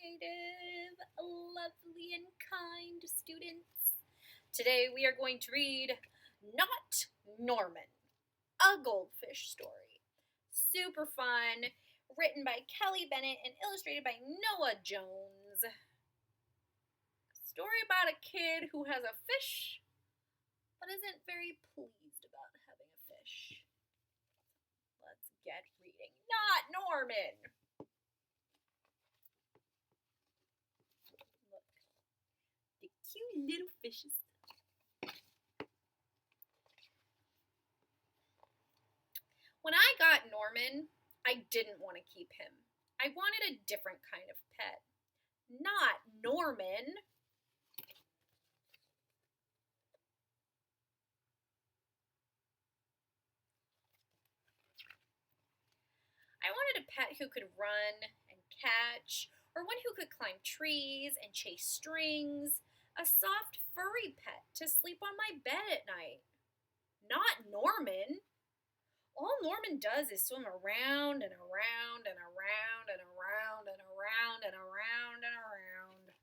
creative, lovely, and kind students. Today we are going to read Not Norman, a goldfish story. Super fun, written by Kelly Bennett and illustrated by Noah Jones. Story about a kid who has a fish but isn't very pleased about having a fish. Let's get reading. Not Norman! Look, the cute little fishes. When I got Norman, I didn't want to keep him. I wanted a different kind of pet. Not Norman. I wanted a pet who could run and catch, or one who could climb trees and chase strings, a soft, furry pet to sleep on my bed at night. Not Norman. All Norman does is swim around and around and around and around and around and around and around.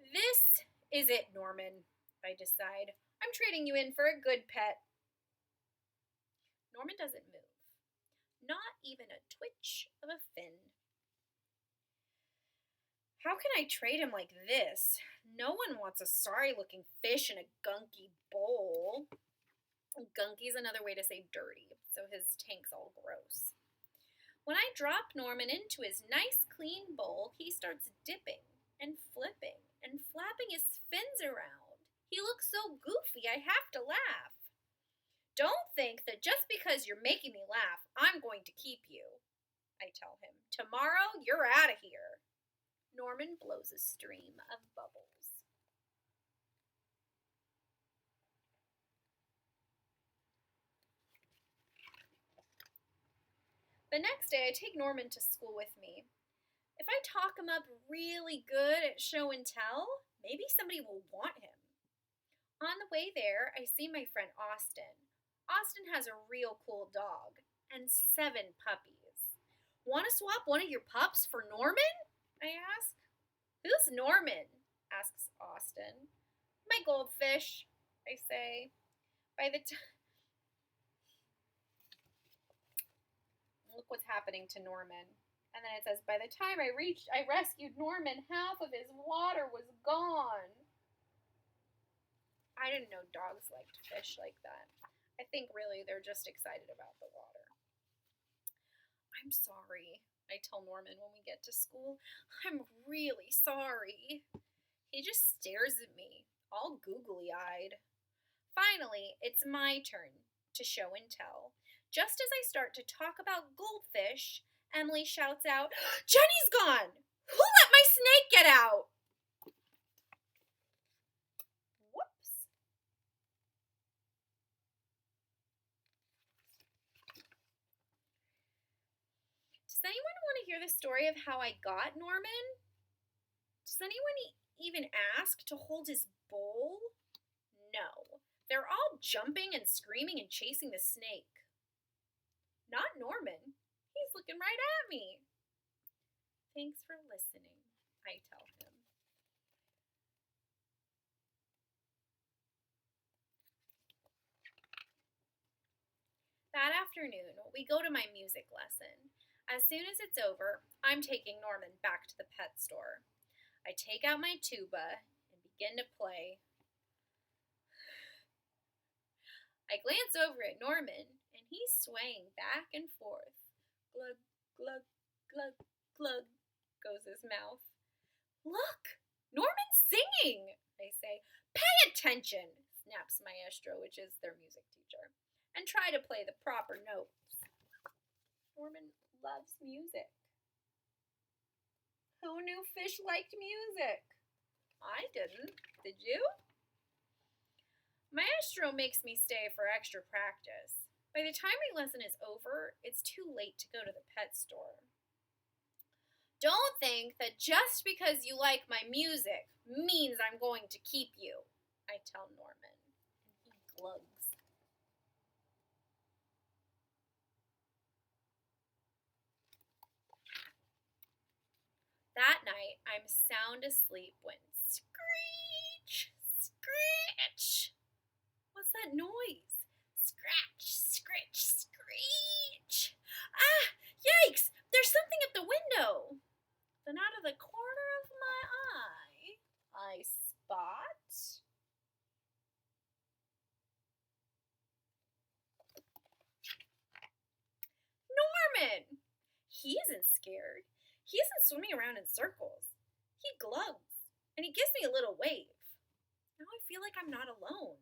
This is it, Norman, I decide. I'm trading you in for a good pet. Norman doesn't move. Not even a twitch of a fin. How can I trade him like this? No one wants a sorry-looking fish in a gunky bowl. Gunky's another way to say dirty, so his tank's all gross. When I drop Norman into his nice, clean bowl, he starts dipping and flipping and flapping his fins around. He looks so goofy, I have to laugh. Don't think that just because you're making me laugh, I'm going to keep you, I tell him. Tomorrow, you're out of here. Norman blows a stream of bubbles. The next day, I take Norman to school with me. If I talk him up really good at show and tell, maybe somebody will want him. On the way there, I see my friend Austin. Austin has a real cool dog and 7 puppies. Want to swap one of your pups for Norman? I ask. Who's Norman? Asks Austin. My goldfish, I say. Look what's happening to Norman. And then it says, by the time I rescued Norman, half of his water was gone. I didn't know dogs liked fish like that. I think really they're just excited about the water. I'm sorry, I tell Norman when we get to school. I'm really sorry. He just stares at me, all googly-eyed. Finally, it's my turn to show and tell. Just as I start to talk about goldfish, Emily shouts out, Jenny's gone! Who let my snake get out? Whoops. Does anyone want to hear the story of how I got Norman? Does anyone even ask to hold his bowl? No. They're all jumping and screaming and chasing the snake. Not Norman. He's looking right at me. Thanks for listening, I tell him. That afternoon, we go to my music lesson. As soon as it's over, I'm taking Norman back to the pet store. I take out my tuba and begin to play. I glance over at Norman, and he's swaying back and forth. Glug, glug, glug, glug, goes his mouth. Look, Norman's singing, I say. Pay attention, snaps Maestro, which is their music teacher, and try to play the proper notes. Norman loves music. Who knew fish liked music? I didn't. Did you? Maestro makes me stay for extra practice. By the time my lesson is over, it's too late to go to the pet store. Don't think that just because you like my music means I'm going to keep you, I tell Norman, and he glugs. That night, I'm sound asleep when screech, screech. What's that noise? Scratch, scritch, screech. Ah, yikes! There's something at the window. Then out of the corner of my eye, I spot Norman. He isn't scared. He isn't swimming around in circles. He glows, and he gives me a little wave. Now I feel like I'm not alone.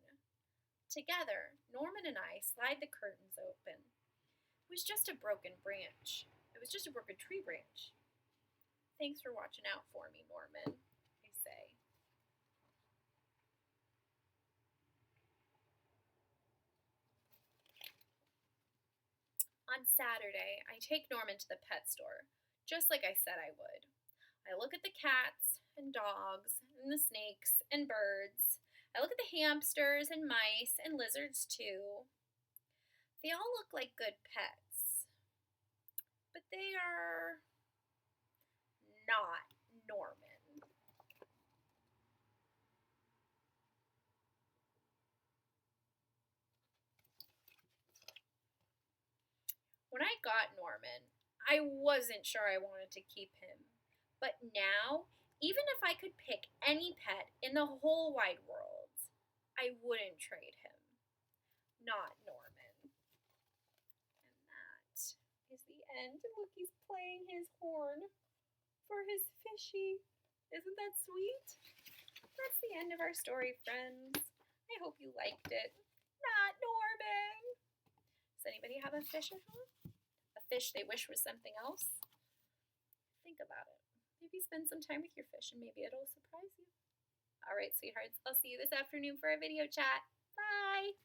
Together, Norman and I slide the curtains open. It was just a broken branch. It was just a broken tree branch. Thanks for watching out for me, Norman, I say. On Saturday, I take Norman to the pet store, just like I said I would. I look at the cats and dogs and the snakes and birds. I look at the hamsters and mice and lizards too. They all look like good pets, but they are not Norman. When I got Norman, I wasn't sure I wanted to keep him. But now, even if I could pick any pet in the whole wide world, I wouldn't trade him. Not Norman. And that is the end. Look, he's playing his horn for his fishy. Isn't that sweet? That's the end of our story, friends. I hope you liked it. Not Norman. Does anybody have a fish at home? A fish they wish was something else? Think about it. Maybe spend some time with your fish and maybe it'll surprise you. All right, sweethearts, I'll see you this afternoon for a video chat. Bye.